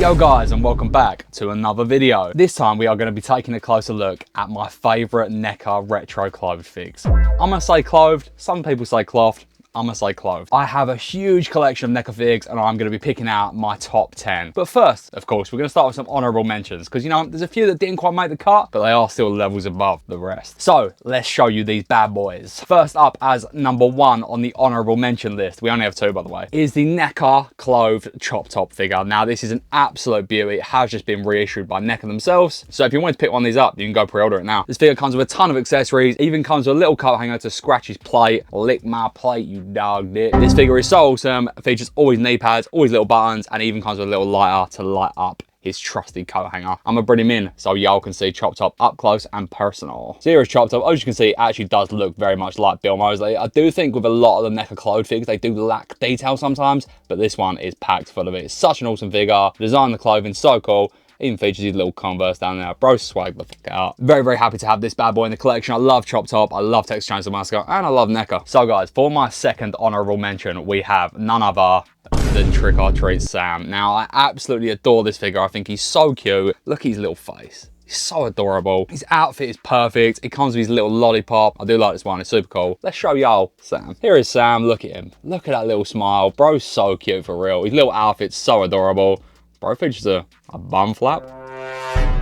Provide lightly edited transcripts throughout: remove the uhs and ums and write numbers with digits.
Yo guys, and welcome back to another video. This time we are going to be taking a closer look at my favourite NECA Retro clothed figs. I'm going to say clothed, some people say clothed. I'm gonna say clothed. I have a huge collection of NECA figs and I'm gonna be picking out my top 10. But first, of course, we're gonna start with some honorable mentions because, you know, there's a few that didn't quite make the cut, but they are still levels above the rest. So let's show you these bad boys. First up, as number 1 on the honorable mention list, we only have 2 by the way, is the NECA clothed chop top figure. Now this is an absolute beauty. It has just been reissued by NECA themselves. So if you want to pick one of these up, you can go pre-order it now. This figure comes with a ton of accessories, even comes with a little coat hanger to scratch his plate. Lick my plate, you dogged it. This figure is so awesome. It features all his knee pads, all his little buttons, and even comes with a little lighter to light up his trusty coat hanger. I'm gonna bring him in so y'all can see Chop Top up close and personal. So here is Chop Top. As you can see, it actually does look very much like Bill Moseley. I do think with a lot of the NECA clothed figures, they do lack detail sometimes, but this one is packed full of it. It's such an awesome figure. The design of the clothing, so cool. Even features these little Converse down there. Bro swag the fuck out. Very, very happy to have this bad boy in the collection. I love Chop Top, I love Texas Chainsaw Massacre, and I love NECA. So guys, for my second honorable mention, we have none other than Trick or Treat Sam. Now, I absolutely adore this figure. I think he's so cute. Look at his little face. He's so adorable. His outfit is perfect. It comes with his little lollipop. I do like this one. It's super cool. Let's show y'all Sam. Here is Sam. Look at him. Look at that little smile. Bro's so cute for real. His little outfit's so adorable. Bro features a bum flap.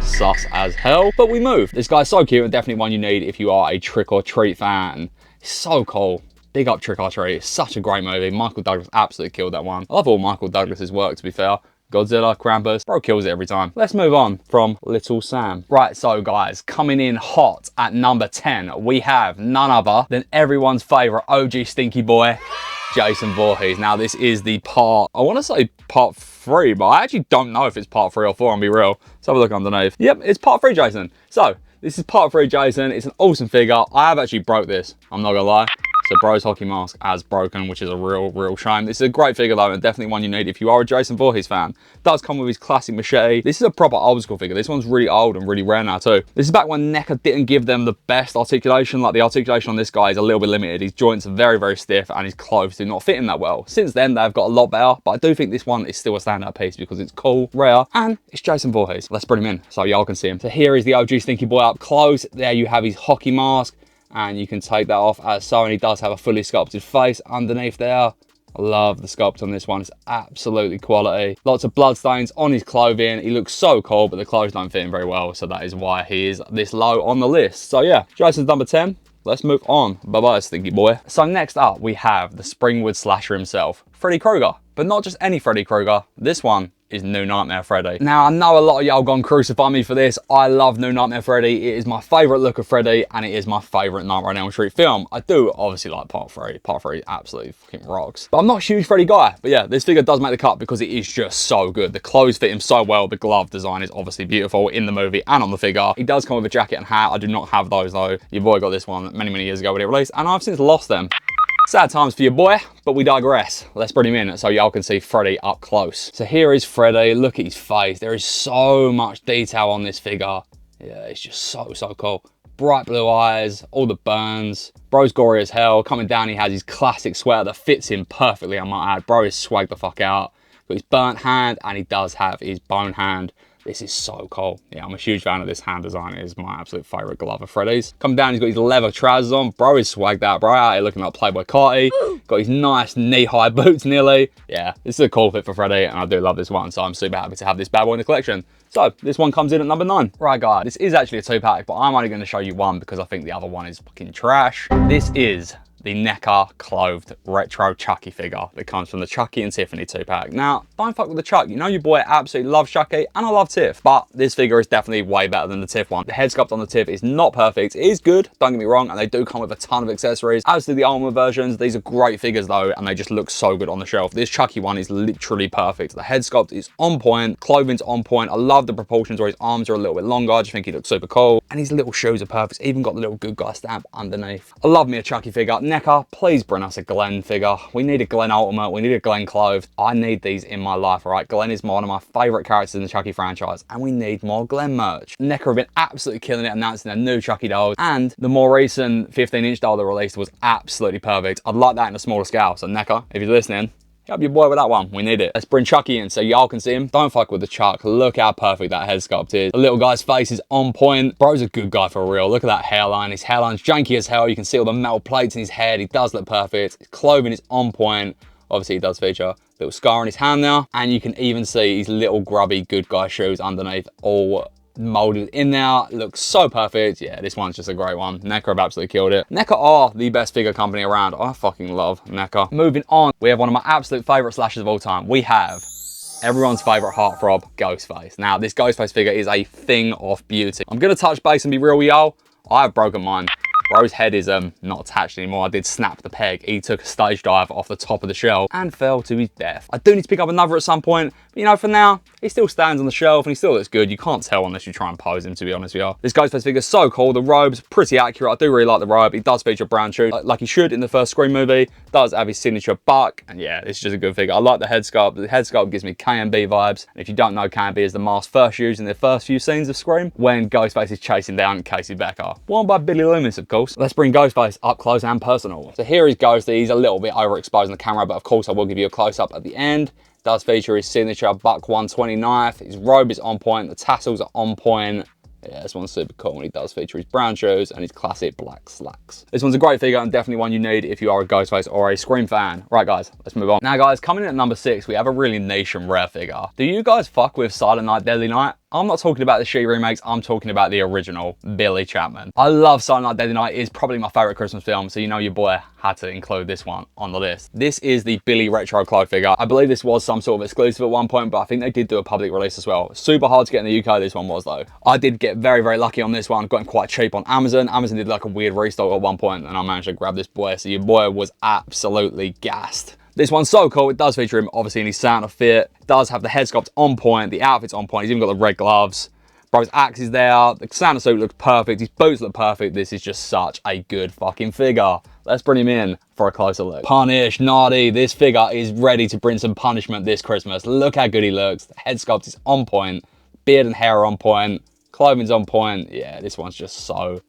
Sus as hell, but we move. This guy's so cute and definitely one you need if you are a Trick or Treat fan. It's so cool. Big up Trick or Treat. It's such a great movie. Michael Douglas absolutely killed that one. I love all Michael Douglas's work, to be fair. Godzilla, Krampus, bro kills it every time. Let's move on from Little Sam. Right, so guys, coming in hot at number 10, we have none other than everyone's favourite OG stinky boy, Jason Voorhees. Now this is the part, I want to say part 3, but I actually don't know if it's part 3 or 4, I'll be real. Let's have a look underneath. Yep, it's part 3 Jason. So this is part 3 Jason. It's an awesome figure. I have actually broke this, I'm not gonna lie. So bro's hockey mask has broken, which is a real shame. This is a great figure though, and definitely one you need if you are a Jason Voorhees fan. It does come with his classic machete. This is a proper old school figure. This one's really old and really rare now too. This is back when NECA didn't give them the best articulation. Like the articulation on this guy is a little bit limited. His joints are very stiff and his clothes do not fit him that well. Since then, they've got a lot better, but I do think this one is still a standout piece because it's cool, rare, and it's Jason Voorhees. Let's bring him in so y'all can see him. So here is the OG stinky boy up close. There you have his hockey mask, and you can take that off as so, and he does have a fully sculpted face underneath there. I love the sculpt on this one. It's absolutely quality. Lots of bloodstains on his clothing. He looks so cool, but the clothes don't fit him very well, so that is why he is this low on the list. So yeah, Jason's number 10. Let's move on. Bye-bye, stinky boy. So next up, we have the Springwood slasher himself, Freddy Krueger. But not just any Freddy Krueger. This one is New Nightmare Freddy. Now, I know a lot of y'all gonna crucify me for this. I love New Nightmare Freddy. It is my favourite look of Freddy, and it is my favourite Nightmare on Elm Street film. I do obviously like part 3. Part 3 absolutely fucking rocks. But I'm not a huge Freddy guy. But yeah, this figure does make the cut because it is just so good. The clothes fit him so well. The glove design is obviously beautiful in the movie and on the figure. He does come with a jacket and hat. I do not have those though. Your boy got this one many years ago when it released, and I've since lost them. Sad times for your boy, but we digress. Let's bring him in so y'all can see Freddy up close. So here is Freddy. Look at his face. There is so much detail on this figure. Yeah, it's just so cool. Bright blue eyes, all the burns. Bro's gory as hell. Coming down, he has his classic sweater that fits him perfectly, I might add. Bro is swagged the fuck out. Got his burnt hand, and he does have his bone hand. This is so cool. Yeah, I'm a huge fan of this hand design. It is my absolute favourite glove of Freddy's. Come down, he's got his leather trousers on. Bro is swagged out. Bro out here looking like Playboy Carti. Got his nice knee-high boots nearly. Yeah, this is a cool fit for Freddy, and I do love this one, so I'm super happy to have this bad boy in the collection. So, this one comes in at number 9. Right, guys, this is actually a 2-pack, but I'm only going to show you one because I think the other one is fucking trash. This is the NECA clothed retro Chucky figure that comes from the Chucky and Tiffany 2-pack. Now, don't fuck with the Chuck. You know your boy absolutely loves Chucky, and I love Tiff, but this figure is definitely way better than the Tiff one. The head sculpt on the Tiff is not perfect. It is good, don't get me wrong, and they do come with a ton of accessories. As do the armor versions, these are great figures though, and they just look so good on the shelf. This Chucky one is literally perfect. The head sculpt is on point, clothing's on point. I love the proportions where his arms are a little bit longer. I just think he looks super cool, and his little shoes are perfect. It's even got the little good guy stamp underneath. I love me a Chucky figure. NECA, please bring us a Glenn figure. We need a Glenn Ultimate. We need a Glenn Clothed. I need these in my life, all right? Glenn is one of my favourite characters in the Chucky franchise, and we need more Glenn merch. NECA have been absolutely killing it, announcing their new Chucky dolls, and the more recent 15-inch doll they released was absolutely perfect. I'd like that in a smaller scale. So NECA, if you're listening, Grab your boy with that one. We need it. Let's bring Chucky in so y'all can see him. Don't fuck with the Chuck. Look how perfect that head sculpt is. The little guy's face is on point. Bro's a good guy for real. Look at that hairline. His hairline's janky as hell. You can see all the metal plates in his head. He does look perfect. His clothing is on point. Obviously, he does feature a little scar on his hand now. And you can even see his little grubby good guy shoes underneath, all molded in there. Looks so perfect. Yeah, this one's just a great one. NECA have absolutely killed it. NECA are the best figure company around. I fucking love NECA. Moving on, we have one of my absolute favorite slashers of all time. We have everyone's favorite heartthrob, Ghostface. Now, this Ghostface figure is a thing of beauty. I'm gonna touch base and be real with y'all. I have broken mine. Bro's head is not attached anymore. I did snap the peg. He took a stage dive off the top of the shelf and fell to his death. I do need to pick up another at some point, but you know, for now, he still stands on the shelf and he still looks good. You can't tell unless you try and pose him, to be honest with you. This Ghostface figure is so cool. The robe's pretty accurate. I do really like the robe. He does feature brown shoes, like he should in the first Scream movie. Does have his signature buck, and yeah, it's just a good figure. I like the head sculpt. The head sculpt gives me K&B vibes. And if you don't know, K&B is the mask first used in the first few scenes of Scream when Ghostface is chasing down Casey Becker. Worn by Billy Loomis, of course. Let's bring Ghostface up close and personal. So here is Ghosty. He's a little bit overexposed in the camera, but of course I will give you a close-up at the end. Does feature his signature buck 120 knife. His robe is on point. The tassels are on point. Yeah, this one's super cool, and he does feature his brown shoes and his classic black slacks. This one's a great figure and definitely one you need if you are a Ghostface or a Scream fan. Right, guys, let's move on. Now, guys, coming in at number 6, we have a really niche and rare figure. Do you guys fuck with Silent Night, Deadly Night? I'm not talking about the She remakes, I'm talking about the original, Billy Chapman. I love Silent Night, Deadly Night. It is probably my favorite Christmas film, so you know your boy had to include this one on the list. This is the Billy Retro Clothed figure. I believe this was some sort of exclusive at one point, but I think they did do a public release as well. Super hard to get in the UK, this one was though. I did get very, very lucky on this one. Got him quite cheap on Amazon. Amazon did like a weird restock at one point, and I managed to grab this boy, so your boy was absolutely gassed. This one's so cool. It does feature him obviously in his Santa fit. It does have the head sculpt on point, the outfit's on point. He's even got the red gloves. Bro's axe is there. The Santa suit looks perfect. His boots look perfect. This is just such a good fucking figure. Let's bring him in for a closer look. Punish, naughty. This figure is ready to bring some punishment this Christmas. Look how good he looks. The head sculpt is on point. Beard and hair are on point. Clothing's on point. Yeah, this one's just so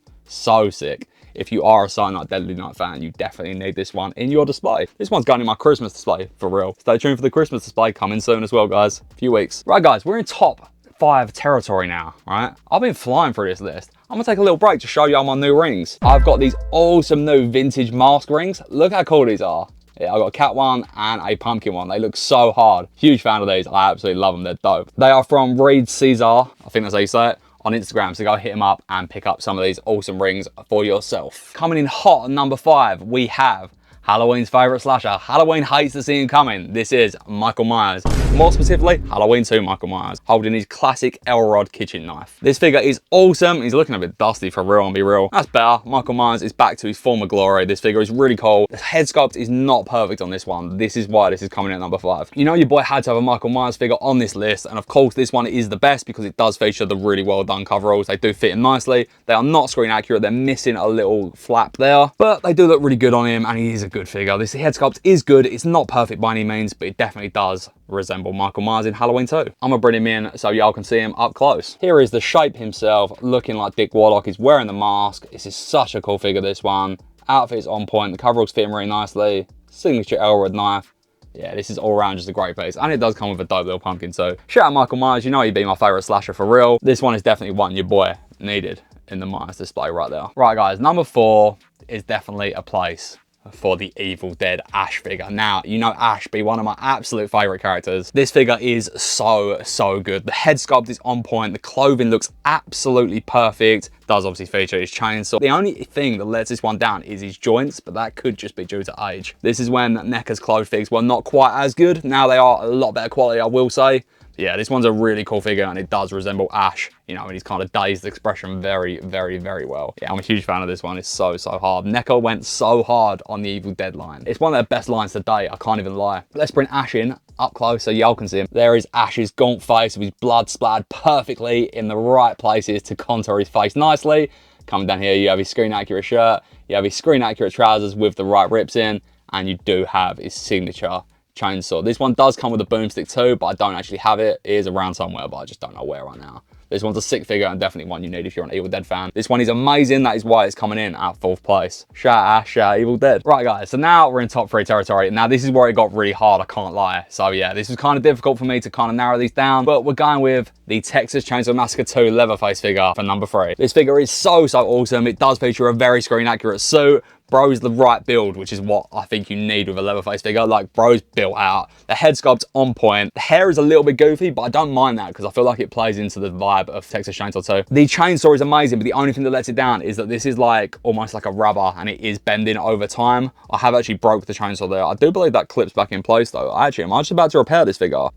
sick. If you are a Silent Night, Deadly Night fan, you definitely need this one in your display. This one's going in my Christmas display, for real. Stay tuned for the Christmas display coming soon as well, guys. A few weeks. Right, guys, we're in top 5 territory now, right? I've been flying through this list. I'm gonna take a little break to show you my new rings. I've got these awesome new vintage mask rings. Look how cool these are. Yeah, I've got a cat one and a pumpkin one. They look so hard. Huge fan of these. I absolutely love them. They're dope. They are from Reed Caesar. I think that's how you say it. On Instagram, so go hit him up and pick up some of these awesome rings for yourself. Coming in hot at number 5, we have Halloween's favorite slasher. Halloween hates to see him coming. This is Michael Myers. More specifically, Halloween 2 Michael Myers, holding his classic Elrod kitchen knife. This figure is awesome. He's looking a bit dusty for real, and be real. That's better. Michael Myers is back to his former glory. This figure is really cool. The head sculpt is not perfect on this one. This is why this is coming in at number 5. You know your boy had to have a Michael Myers figure on this list, and of course this one is the best because it does feature the really well done coveralls. They do fit him nicely. They are not screen accurate. They're missing a little flap there, but they do look really good on him, and he is a good figure. This head sculpt is good. It's not perfect by any means, but it definitely does resemble Michael Myers in Halloween 2. I'm gonna bring him in so y'all can see him up close. Here is the shape himself, looking like Dick Warlock. He's wearing the mask. This is such a cool figure, this one. Outfit is on point. The coveralls fit him really nicely. Signature Elrod knife. Yeah, this is all around just a great piece. And it does come with a dope little pumpkin. So shout out Michael Myers. You know he'd be my favorite slasher for real. This one is definitely one your boy needed in the Myers display right there. Right, guys, number 4 is definitely a place for the Evil Dead Ash figure. Now, you know Ash be one of my absolute favorite characters. This figure is so good. The head sculpt is on point. The clothing looks absolutely perfect. Does obviously feature his chainsaw. The only thing that lets this one down is his joints, but that could just be due to age. This is when NECA's clothed figs were not quite as good. Now they are a lot better quality, I will say. Yeah, this one's a really cool figure, and it does resemble Ash, you know, and he's kind of dazed expression very well. Yeah, I'm a huge fan of this one. It's so hard. NECA went so hard on the Evil Dead line. It's one of their best lines to date, I can't even lie. Let's bring Ash in up close so y'all can see him. There is Ash's gaunt face with his blood splattered perfectly in the right places to contour his face nicely. Coming down here, you have his screen accurate shirt, you have his screen accurate trousers with the right rips in, and you do have his signature chainsaw. This one does come with a boomstick too, but I don't actually have it. It is around somewhere, but I just don't know where right now. This one's a sick figure and definitely one you need if you're an Evil Dead fan. This one is amazing. That is why it's coming in at 4th place. Shout out Evil Dead. Right guys, so now we're in top 3 territory. Now this is where it got really hard, I can't lie. So yeah, this was kind of difficult for me to kind of narrow these down, but we're going with the Texas Chainsaw Massacre 2 Leatherface figure for number 3. This figure is so awesome. It does feature a very screen accurate suit. Bro's the right build, which is what I think you need with a Leatherface figure. Like, bro's built out. The head sculpt's on point. The hair is a little bit goofy, but I don't mind that because I feel like it plays into the vibe of Texas Chainsaw 2. The chainsaw is amazing, but the only thing that lets it down is that this is like almost like a rubber and it is bending over time. I have actually broke the chainsaw there. I do believe that clips back in place though. Actually, am I just about to repair this figure?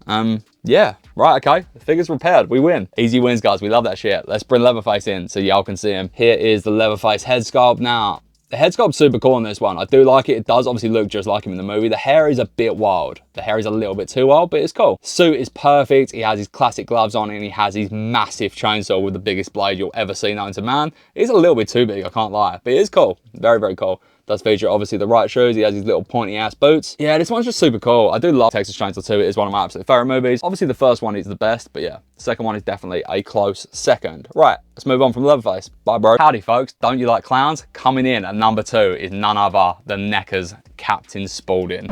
Yeah, right, okay. The figure's repaired. We win. Easy wins, guys. We love that shit. Let's bring Leatherface in so y'all can see him. Here is the Leatherface head sculpt. Now, the head sculpt's super cool on this one. I do like it. It does obviously look just like him in the movie. The hair is a bit wild. The hair is a little bit too wild, but it's cool. Suit is perfect. He has his classic gloves on and he has his massive chainsaw with the biggest blade you'll ever see known to man. It's a little bit too big, I can't lie, but it is cool. Very, very cool. Does feature obviously the right shoes. He has these little pointy ass boots. Yeah, this one's just super cool. I do love Texas Chainsaw 2. It is one of my absolute favorite movies. Obviously the first one is the best, but yeah, the second one is definitely a close second. Right, let's move on from Leatherface. Bye, bro. Howdy, folks. Don't you like clowns? Coming in at number 2 is none other than NECA's Captain Spaulding.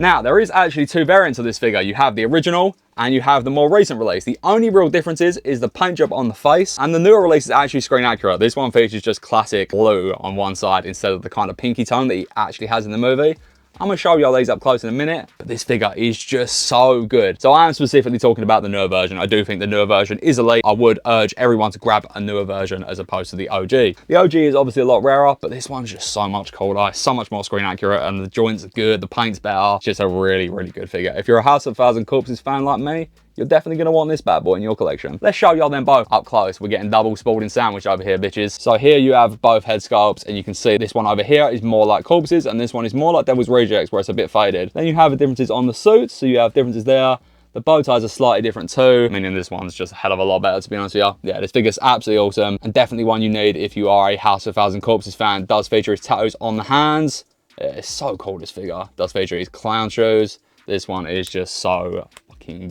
Now, there is actually 2 variants of this figure. You have the original and you have the more recent release. The only real difference is the paint job on the face, and the newer release is actually screen accurate. This one features just classic blue on one side instead of the kind of pinky tone that he actually has in the movie. I'm gonna show y'all these up close in a minute, but this figure is just so good. So I am specifically talking about the newer version. I do think the newer version is elite. I would urge everyone to grab a newer version as opposed to the OG. The OG is obviously a lot rarer, but this one's just so much cooler, so much more screen accurate, and the joints are good, the paint's better. It's just a really, really good figure. If you're a House of 1,000 Corpses fan like me, you're definitely going to want this bad boy in your collection. Let's show y'all them both up close. We're getting double Spaulding sandwich over here, bitches. So here you have both head sculpts, and you can see this one over here is more like corpses, and this one is more like Devil's Rejects, where it's a bit faded. Then you have the differences on the suits, so you have differences there. The bow ties are slightly different too, meaning this one's just a hell of a lot better, to be honest with you. Yeah, this figure's absolutely awesome, and definitely one you need if you are a House of 1,000 Corpses fan. It does feature his tattoos on the hands. Yeah, it's so cool, this figure. It does feature his clown shoes. This one is just so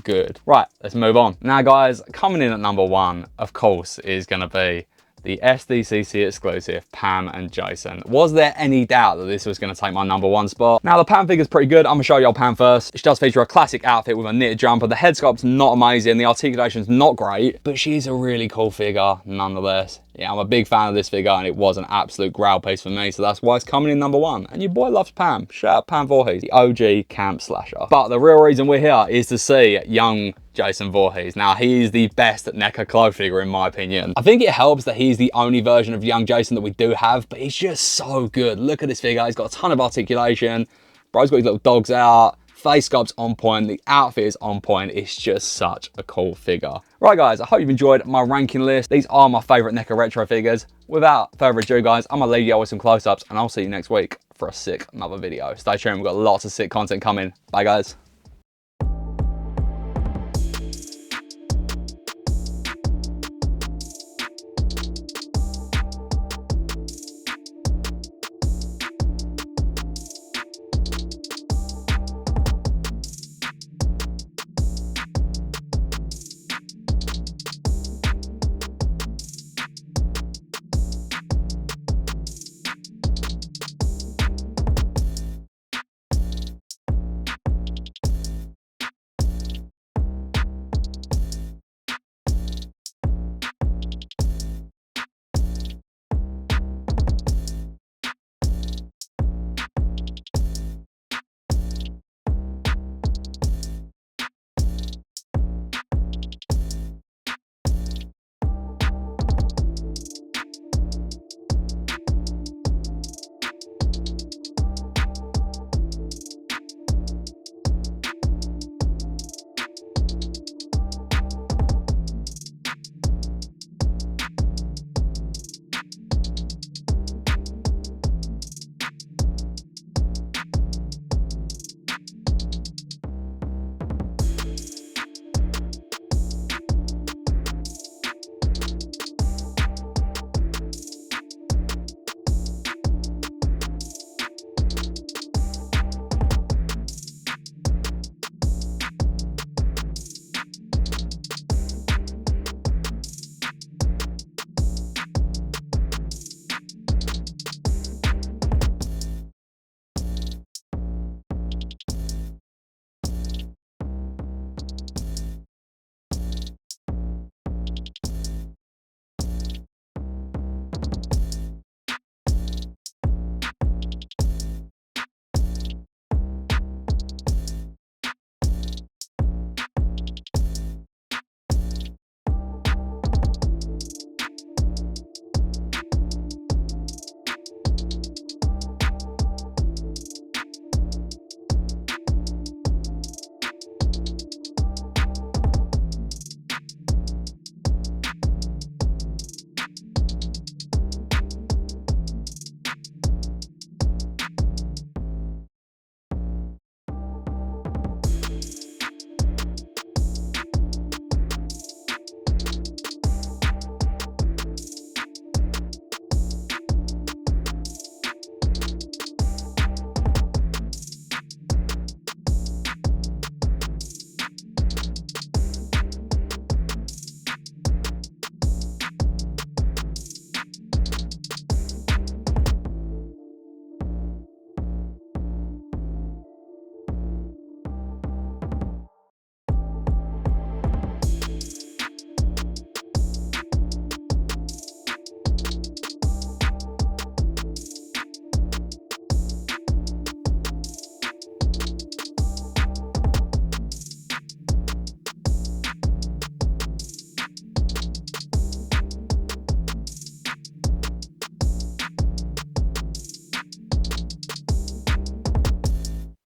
good. Right, let's move on. Now guys, coming in at number 1, of course, is going to be the SDCC exclusive Pam and Jason. Was there any doubt that this was going to take my number 1 spot? Now the Pam figure's pretty good. I'm going to show y'all Pam first. She does feature a classic outfit with a knitted jumper. The head sculpt's not amazing. The articulation's not great, but she's a really cool figure nonetheless. Yeah, I'm a big fan of this figure and it was an absolute growl piece for me, so that's why it's coming in number 1. And your boy loves Pam. Shout out Pam Voorhees, the OG camp slasher. But the real reason we're here is to see young Jason Voorhees. Now, he is the best NECA clothes figure in my opinion. I think it helps that he's the only version of young Jason that we do have, but he's just so good. Look at this figure. He's got a ton of articulation. Bro's got his little dogs out. Face sculpt's on point, the outfit is on point. It's just such a cool figure. Right guys, I hope you've enjoyed my ranking list. These are my favorite NECA Retro figures. Without further ado guys, I'm gonna leave you with some close-ups and I'll see you next week for a sick another video. Stay tuned, we've got lots of sick content coming. Bye guys.